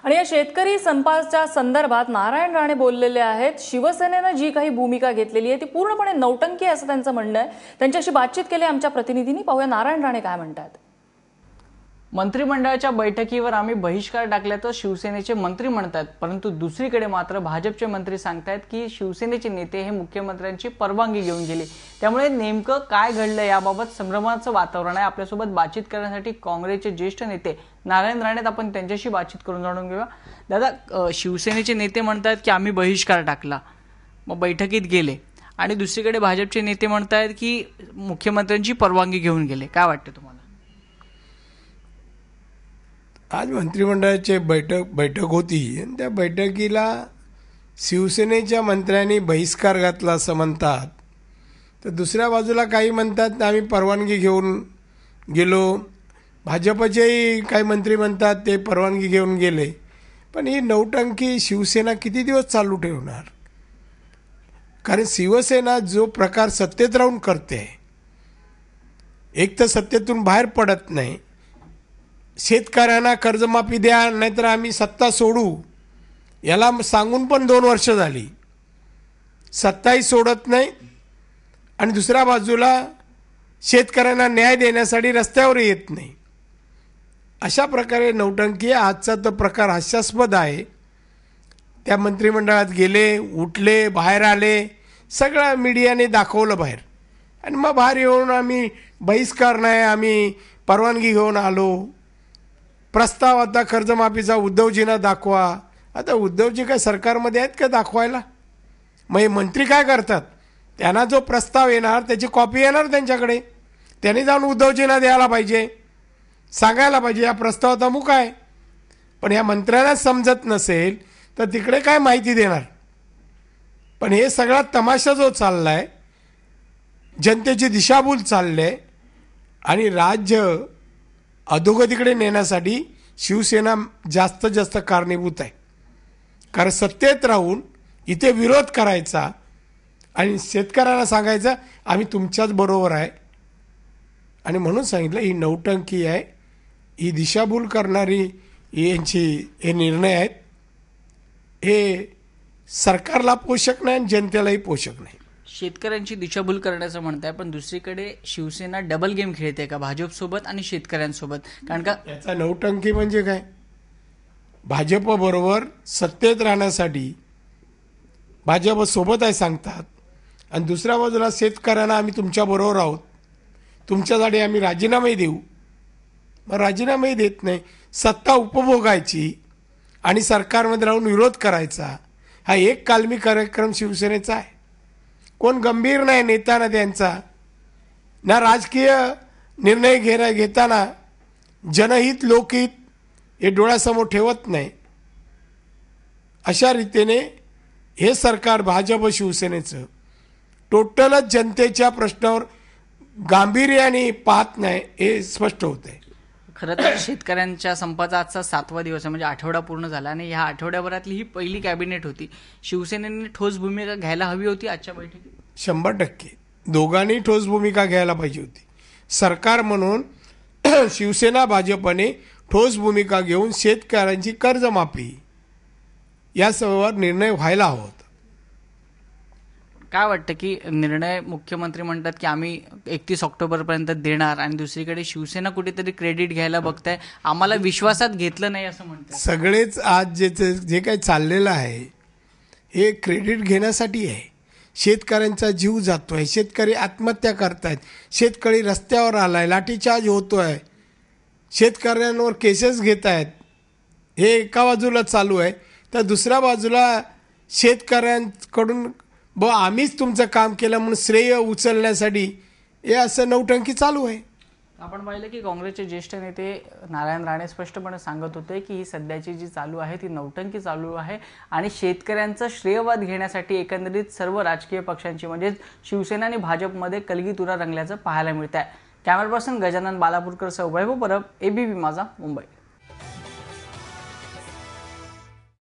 आणि या शेतकरी संपाच्या संदर्भात नारायण राणे बोललेले आहेत। शिवसेनेने जी काही भूमिका घेतलेली आहे ती पूर्णपणे नौटंकी आहे असं त्यांचं म्हणणं आहे। त्यांच्याशी बातचीत केली आमच्या प्रतिनिधींनी, पाहूया नारायण राणे काय म्हणतात। मंत्रिमंडळाच्या बैठकीवर आम्ही बहिष्कार टाकल्याचं शिवसेनेचे मंत्री म्हणतात, परंतु दुसरीकडे मात्र भाजपचे मंत्री सांगतायत की शिवसेनेचे नेते हे मुख्यमंत्र्यांची परवानगी घेऊन गेले। त्यामुळे नेमकं काय घडलं याबाबत संभ्रमाचं वातावरण आहे। आपल्यासोबत बातचीत करण्यासाठी काँग्रेसचे ज्येष्ठ नेते नारायण राणे, आपण त्यांच्याशी बातचीत करून जाणून घेऊया। दादा, शिवसेनेचे नेते म्हणतात की आम्ही बहिष्कार टाकला, मग बैठकीत गेले, आणि दुसरीकडे भाजपचे नेते म्हणतात की मुख्यमंत्र्यांची परवानगी घेऊन गेले, काय वाटतं तुम्हाला? आज मंत्रिमंडळाची बैठक होती आणि त्या बैठकीला शिवसेनेच्या मंत्र्यांनी बहिष्कार घातला असं म्हणतात, तर दुसऱ्या बाजूला काही म्हणतात आम्ही परवानगी घेऊन गेलो। भाजपचेही काही मंत्री म्हणतात ते परवानगी घेऊन गेले। पण ही नौटंकी शिवसेना किती दिवस चालू ठेवणार? कारण शिवसेना जो प्रकार सत्तेत राहून करते, एक तर सत्तेतून बाहेर पडत नाही, शेतकऱ्यांना कर्जमाफी द्या नाहीतर आम्ही सत्ता सोडू, याला सांगून पण 2 वर्ष झाली, सत्ताही सोडत नाही, आणि दुसऱ्या बाजूला शेतकऱ्यांना न्याय देण्यासाठी रस्त्यावर येत नाही। अशा प्रकारे नौटंकी, आजचा तो प्रकार हास्यास्पद आहे। त्या मंत्रिमंडळात गेले, उठले, बाहेर आले, सगळं मीडियाने दाखवलं बाहेर, आणि मग बाहेर येऊन आम्ही बहिष्कार नाही, आम्ही परवानगी घेऊन आलो। प्रस्ताव आता कर्जमाफीचा उद्धवजींना दाखवा। आता उद्धवजी काय सरकारमध्ये आहेत का दाखवायला? मग हे मंत्री काय करतात, त्यांना जो प्रस्ताव येणार त्याची कॉपी येणार त्यांच्याकडे, त्यांनी जाऊन उद्धवजींना द्यायला पाहिजे, सांगायला पाहिजे या प्रस्तावात अमुक आहे। पण या मंत्र्यांना समजत नसेल तर तिकडे काय माहिती देणार? पण हे सगळा तमाशा जो चाललाय, जनतेची दिशाभूल चालले, आणि राज्य अधोगतीकडे नेण्यासाठी शिवसेना जास्तीत जास्त कारणीभूत आहे। कारण सत्तेत राहून इथे विरोध करायचा आणि शेतकऱ्यांना सांगायचं आम्ही तुमच्याच बरोबर आहे, आणि म्हणून सांगितलं ही नौटंकी आहे, ही दिशाभूल करणारी यांची हे निर्णय आहेत, हे सरकारला पोषक नाही आणि जनतेलाही पोषक नाही। शेतकऱ्यांची दिशाभूल करण्याचं म्हणताय, पण दुसरीकडे शिवसेना डबल गेम खेळते का भाजपसोबत आणि शेतकऱ्यांसोबत? कारण का याचा नौटंकी म्हणजे काय? भाजप बरोबर सत्तेत राहण्यासाठी भाजप सोबत आहे सांगतात, आणि दुसऱ्या बाजूला शेतकऱ्यांना आम्ही तुमच्या बरोबर आहोत, तुमच्यासाठी आम्ही राजीनामे देऊ। मग राजीनामे देत नाही, सत्ता उपभोगायची आणि सरकारमध्ये राहून विरोध करायचा, हा एक कालमी कार्यक्रम शिवसेनेचा आहे। कोण गंभीर नाही नेता ना त्यांचा, ना राजकीय निर्णय घेताना जनहित लोकहित हे डोळ्यासमोर ठेवत नाही। अशा रीतीने हे सरकार भाजप शिवसेनेचं टोटलच जनतेच्या प्रश्नावर गांभीर्याने पाहत नाही, हे स्पष्ट होतंय। खरं तर शेतकऱ्यांच्या संपाचा आजचा 7वा दिवस आहे, म्हणजे आठवडा पूर्ण झाला, आणि ह्या आठवड्याभरातली ही पहिली कॅबिनेट होती। शिवसेनेने ठोस भूमिका घ्यायला हवी होती आजच्या बैठकीत? 100% दोघांनी ठोस भूमिका घ्यायला पाहिजे होती। सरकार म्हणून शिवसेना भाजपने ठोस भूमिका घेऊन शेतकऱ्यांची कर्जमाफी या सर्वांवर निर्णय व्हायला हवा होता। काय वाटतं की निर्णय मुख्यमंत्री म्हणतात की आम्ही 31 ऑक्टोबरपर्यंत देणार, आणि दुसरीकडे शिवसेना कुठेतरी क्रेडिट घ्यायला बघताय, आम्हाला विश्वासात घेतलं नाही असं म्हणतात? सगळेच आज जे काही चाललेलं आहे हे क्रेडिट घेण्यासाठी आहे। शेतकऱ्यांचा जीव जातोय, शेतकरी आत्महत्या करतायत, शेतकरी रस्त्यावर आलाय, लाठीचार्ज होतोय, शेतकऱ्यांवर केसेस घेत आहेत, हे एका बाजूला चालू आहे, तर दुसऱ्या बाजूला शेतकऱ्यांकडून आम्हीच तुमचं काम केलं म्हणून श्रेय उचलण्यासाठी हे असं नौटंकी चालू आहे। आपण पाहिलं की काँग्रेसचे ज्येष्ठ नेते नारायण राणे स्पष्टपणे सांगत होते की ही सध्याची जी चालू आहे ती नौटंकी चालू आहे, आणि शेतकऱ्यांचा श्रेयवाद घेण्यासाठी एकंदरीत सर्व राजकीय पक्षांची म्हणजे शिवसेना आणि भाजपमध्ये कलगीतुरा रंगल्याचं पाहायला मिळत आहे। कॅमेरा पर्सन गजानन बालापूरकर सह वैभव परब, एबीपी माझा, मुंबई।